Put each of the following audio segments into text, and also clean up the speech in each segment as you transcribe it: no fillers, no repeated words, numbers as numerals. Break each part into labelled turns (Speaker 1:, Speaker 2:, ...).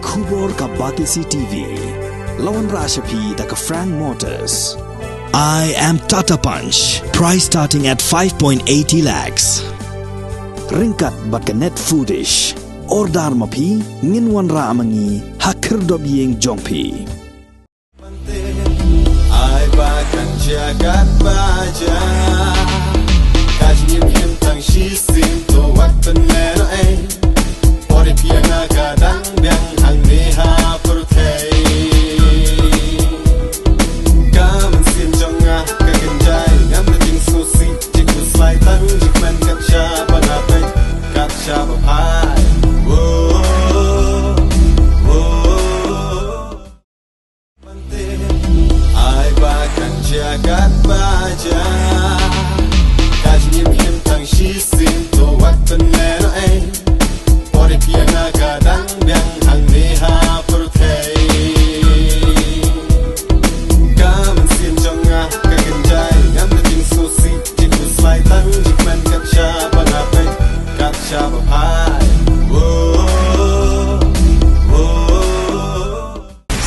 Speaker 1: Kubor ka Batisi TV. Lawan Rashapi da ka Frank Motors. I am Tata Punch. Price starting at 5.80 lakhs. Ringkat bat ka net foodish. Ordar mapi nginwan ra amangi hakir dob yeng jongpi.
Speaker 2: Ai bakal jagat baja. Kajnya bintang shisim to waktu nero Ori piana kadang biang hang neha perutei. Kamen sim jonga kagenjai ngam nating susi jiku slai tang jikman kacha banapai kacha bapai. Ai bakal jagat baja. Kajnya bintang shisim to waktu nero Ori piana kadang biang hang neha perutei. Kamen sim jonga kagenjai ngam nating susi jiku slai tang jikman kacha banapai kacha bapai.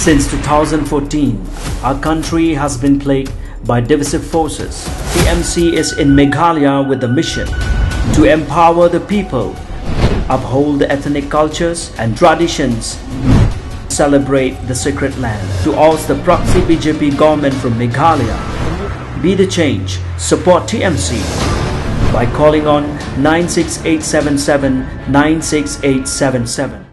Speaker 3: Since 2014, our country has been plagued by divisive forces. TMC is in Meghalaya with the mission to empower the people, uphold the ethnic cultures and traditions, celebrate the sacred land. To oust the proxy BJP government from Meghalaya, be the change, support TMC by calling on 96877 96877.